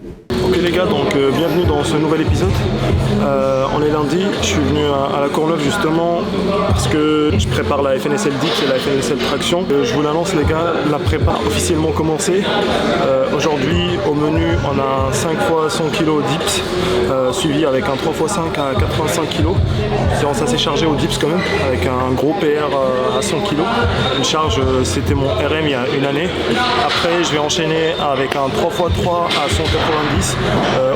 Ok les gars, donc bienvenue dans ce nouvel épisode. On est lundi, je suis venu à la Courneuve justement parce que je prépare la FNSL Dips et la FNSL Traction. Je vous l'annonce les gars, la prépa a officiellement commencé. Aujourd'hui au menu on a un 5 x 100 kg dips suivi avec un 3 x 5 à 85 kg. Séance assez chargée au dips quand même, avec un gros PR à 100 kg. Une charge, c'était mon RM il y a une année. Après je vais enchaîner avec un 3 x 3 à 190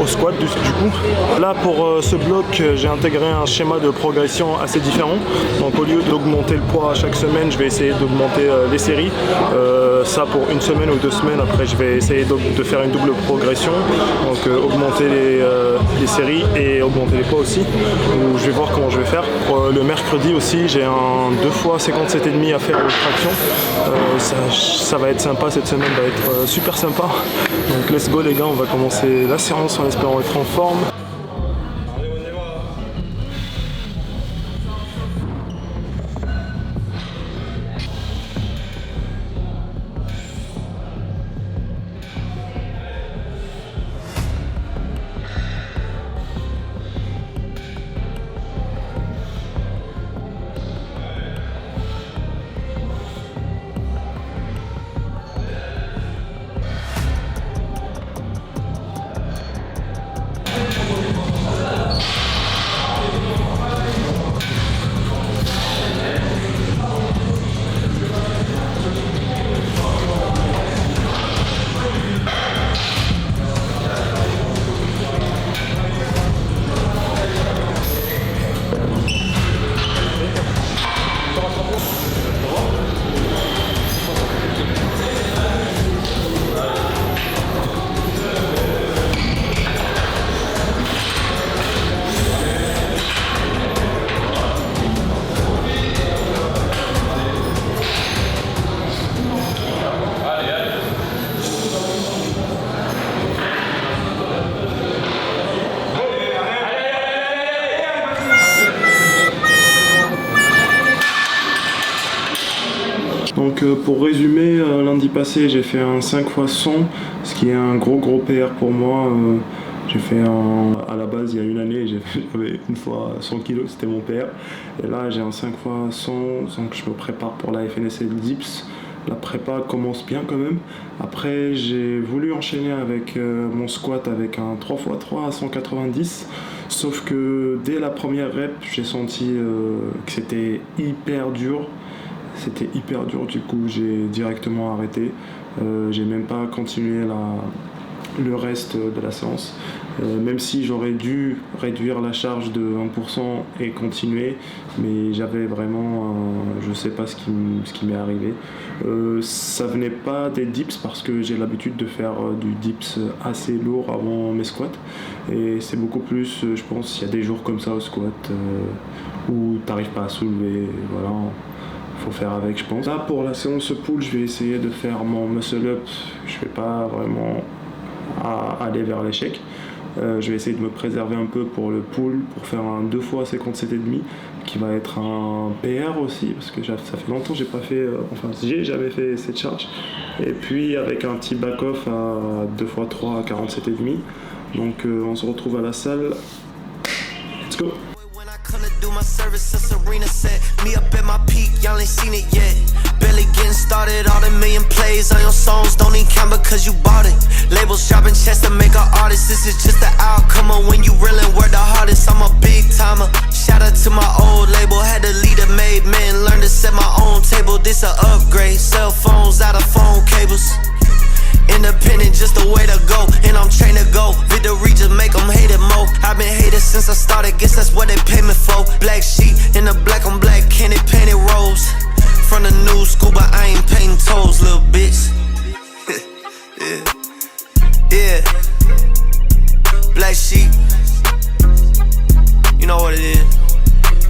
au squat du coup. Là pour ce bloc j'ai intégré un schéma de progression assez différent. Donc au lieu d'augmenter le poids chaque semaine, je vais essayer d'augmenter les séries. Ça pour une semaine ou 2 semaines. Après je vais essayer de faire une double progression. Donc augmenter les séries et augmenter les poids aussi. Donc, je vais voir comment je vais faire. Pour le mercredi aussi j'ai un 2 x 57,5 à faire de traction. Ça va être sympa, cette semaine va être super sympa. Donc let's go les gars, on va commencer la séance en espérant être en forme. Donc pour résumer, lundi passé j'ai fait un 5 x 100, ce qui est un gros PR pour moi. J'ai fait à la base il y a une année, j'avais une fois 100 kg, c'était mon PR. Et là j'ai un 5 x 100, donc je me prépare pour la FNSL Dips. La prépa commence bien quand même. Après j'ai voulu enchaîner avec mon squat avec un 3 x 3 à 190. Sauf que dès la première rep, j'ai senti que c'était hyper dur. C'était hyper dur, du coup j'ai directement arrêté. J'ai même pas continué le reste de la séance. Même si j'aurais dû réduire la charge de 1% et continuer, mais j'avais vraiment, je sais pas ce qui m'est arrivé. Ça venait pas des dips parce que j'ai l'habitude de faire du dips assez lourd avant mes squats. Et c'est beaucoup plus, je pense, il y a des jours comme ça au squat où t'arrives pas à soulever, voilà. Faut faire avec, je pense. Là pour la séance pull, je vais essayer de faire mon muscle up. Je vais pas vraiment aller vers l'échec. Je vais essayer de me préserver un peu pour le pull, pour faire un 2 x 57,5 qui va être un PR aussi, parce que ça fait longtemps que j'ai pas fait, j'ai jamais fait cette charge. Et puis avec un petit back off à 2 x 3 à 47,5. Donc on se retrouve à la salle. Let's go. Do my service, a Serena set me up at my peak, y'all ain't seen it yet. Barely getting started, all the million plays on your songs don't even count because you bought it. Labels dropping checks to make an artist, this is just the outcome of when you really work the hardest. I'm a big timer, shout out to my old label, had to lead a made man, learn to set my own table, this a upgrade, cell phones out of phone cables. Independent, just the way to go, and I'm trained to go. Victory just make them hate it more. I've been hated since I started, guess that's what they pay me for. Black sheet in the black on black, candy painted rose. From the new school, but I ain't painting toes, little bitch. Yeah. Black sheep. You know what it is.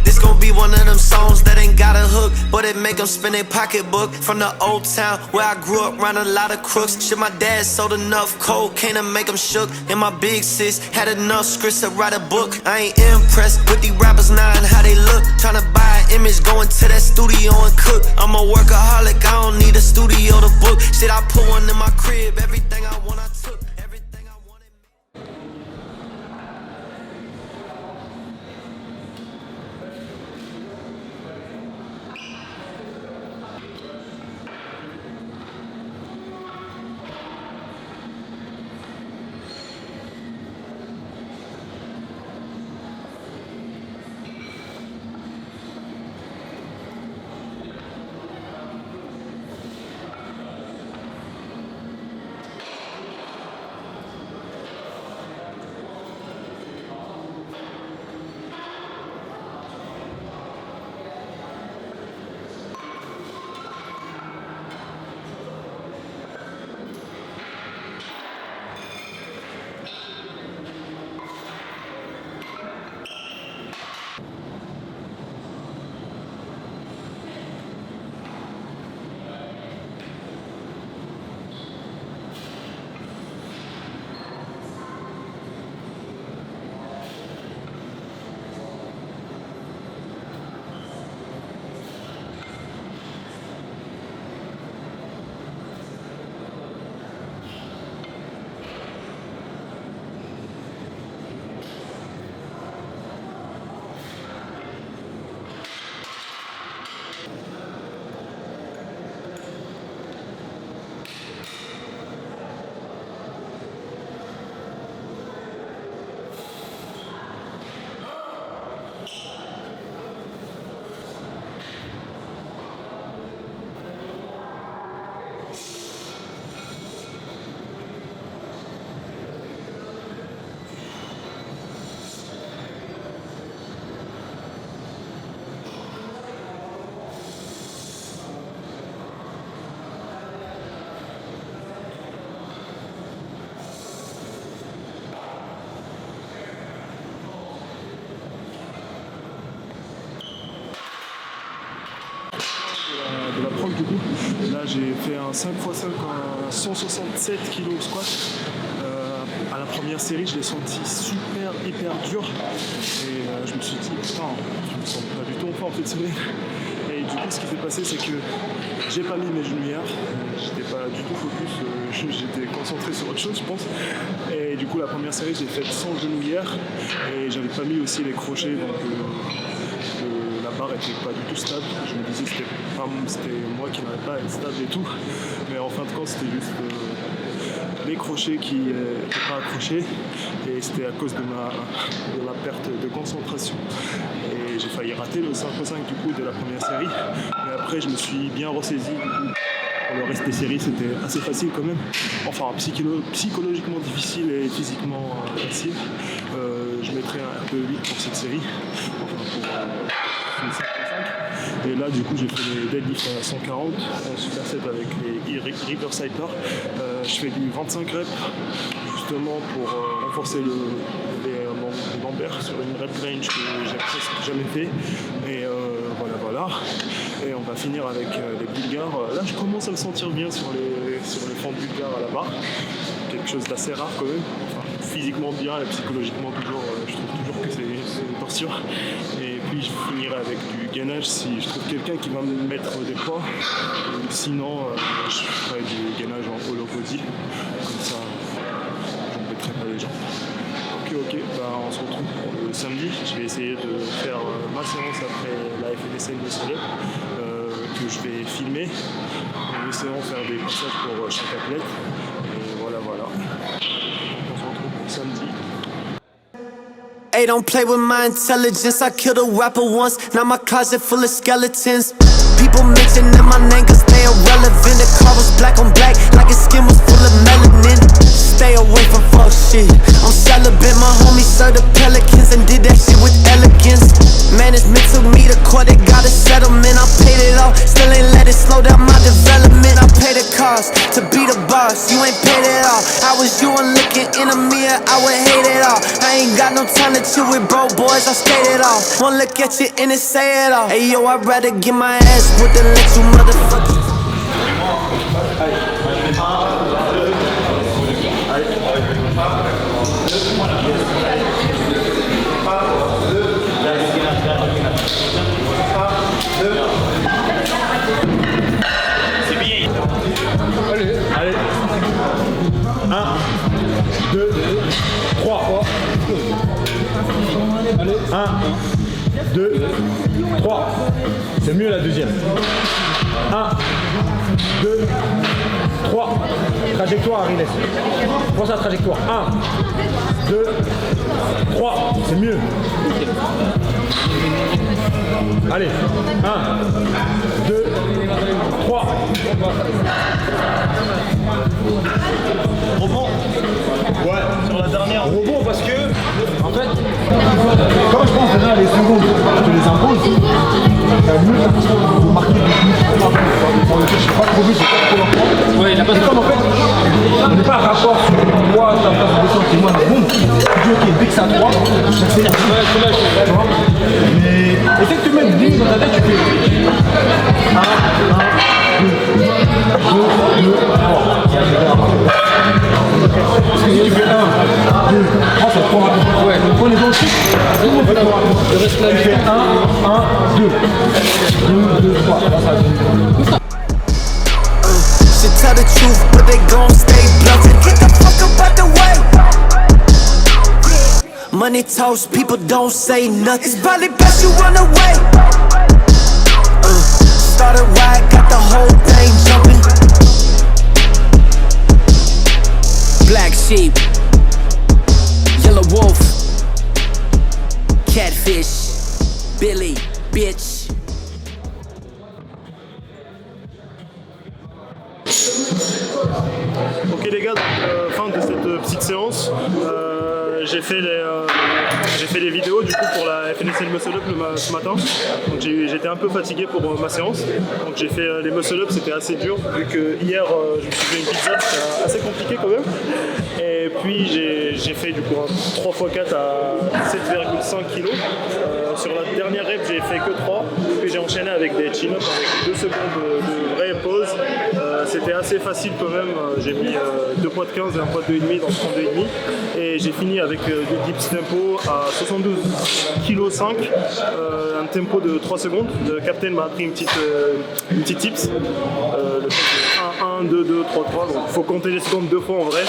This gon' be one of them songs that ain't got a hook, but it make them spend their pocketbook. From the old town where I grew up, round a lot of crooks. Shit, my dad sold enough cocaine to make them shook. And my big sis had enough scripts to write a book. I ain't impressed with these rappers now and how they look. Tryna buy an image, going to that studio and cook. I'm a workaholic, I don't need a studio to book. Shit, I put one in my crib, everything I want I took. l'époque du coup. Là j'ai fait un 5x5 à 167 kg au squat. À la première série je l'ai senti hyper dur et je me suis dit putain je me sens pas du tout en forme cette semaine. Et du coup ce qui s'est passé c'est que j'ai pas mis mes genouillères, j'étais pas du tout focus, j'étais concentré sur autre chose je pense. Et du coup la première série je l'ai faite sans genouillères et j'avais pas mis aussi les crochets donc la barre était pas du tout stable. Je me disais c'était moi qui n'avais pas à être stable et tout, mais en fin de compte c'était juste les crochets qui n'étaient pas accrochés et c'était à cause de la perte de concentration. Et j'ai failli rater le 5x5 du coup de la première série, mais après je me suis bien ressaisi du coup. Pour le reste des séries c'était assez facile quand même, enfin psychologiquement difficile et physiquement facile. Je mettrais un RPE 8 pour cette série, enfin pour une 5x5. Et là du coup j'ai fait des deadlifts à 140 en superset avec les River Cyper. Je fais du 25 reps justement pour renforcer les lombaires sur une rep range que j'ai presque jamais fait. Et voilà. Et on va finir avec les bulgares. Là je commence à me sentir bien sur les fentes bulgares à la barre. Quelque chose d'assez rare quand même. Enfin, physiquement bien et psychologiquement toujours, je trouve toujours que c'est une torture. Et puis je finirai avec du gainage si je trouve quelqu'un qui va me mettre des poids. Sinon je ferai du gainage en hollow body. Comme ça j'embêterai pas les gens. Ok, on se retrouve pour le samedi. Je vais essayer de faire ma séance après la FNSL Muscle Up que je vais filmer en essayant de faire des passages pour chaque athlète. Et voilà. On se retrouve pour samedi. Hey, don't play with my intelligence. I killed a rapper once, now my closet full of skeletons. People mentioning my name cause they irrelevant. The car was black on black, like his skin was full of melanin. Stay away from fuck shit. I'm celibate, my homies served the Pelicans and did that shit with elegance. Management took me to court, they got a settlement. I paid it off, still ain't let it slow down my development. I pay the cost to be the boss, you ain't paid it all. I was you and looking in a mirror, I would hate it all. I ain't got no time to chill with bro boys, I skated off. One look at you and it say it all. Hey yo, I'd rather get my ass with than let you motherfuckers. Allez. 1, 2, 3. Allez. 1, 2, 3. C'est mieux la deuxième. 1, 2, 3. Trajectoire, Arines. Pense à la trajectoire. 1, 2, 3. C'est mieux. Allez. 1, 2, 3. Rebond. Ouais. Sur la dernière. Rebond parce que, en fait, quand je pense déjà les secondes, je te les impose, t'as mieux l'impression de marquer des buts dans lequel je suis pas trop vu, c'est pas trop l'enfant. Ouais, il a pas et comme en fait, on n'est pas un rapport sur toi, ta place de descente, c'est moi, mais bon, tu dis ok, dès que c'est à 3, j'accélère. Ouais, c'est là, Tu vois. Mais essaie de te mettre 10 dans ta tête, tu fais 1, 2, 3. Parce que si tu fais 1, 2, 3, c'est trop rapide. Ouais. Prends les autres trucs, je reste là. tu fais 1, 1, 2. 2, 2, 3. Là, ça va. Should tell the truth, but they gon' stay bluffing. Get the fuck up out the way. Money talks, people don't say nothing. It's probably best you run away. Started right, got the whole thing jumping. Black sheep, yellow wolf, catfish, Billy, bitch. Ok les gars, fin de cette petite séance. J'ai fait les vidéos du coup pour la FNSL Muscle Up ce matin. Donc j'étais un peu fatigué pour ma séance. Donc j'ai fait les muscle up, c'était assez dur vu que hier je me suis fait une pizza, c'était assez compliqué quand même. Et puis j'ai fait du coup un 3x4 à 7,5 kg. Sur la dernière rep j'ai fait que 3. Puis j'ai enchaîné enchaîné avec des chin-ups avec 2 secondes de vraie pause. C'était assez facile quand même. J'ai mis 2 poids de 15 et un poids de 2,5 dans ce 32,5. Et j'ai fini avec du dips tempo à 72,5 kg, un tempo de 3 secondes. Le capitaine m'a appris une petite tips. Le 1, 2, 2, 3, 3. Donc il faut compter les secondes 2 fois en vrai.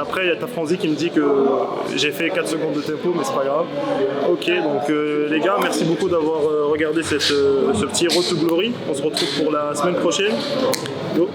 Après, il y a ta Franzi qui me dit que j'ai fait 4 secondes de tempo, mais c'est pas grave. Ok, donc les gars, merci beaucoup d'avoir regardé ce petit Road to Glory. On se retrouve pour la semaine prochaine. Go.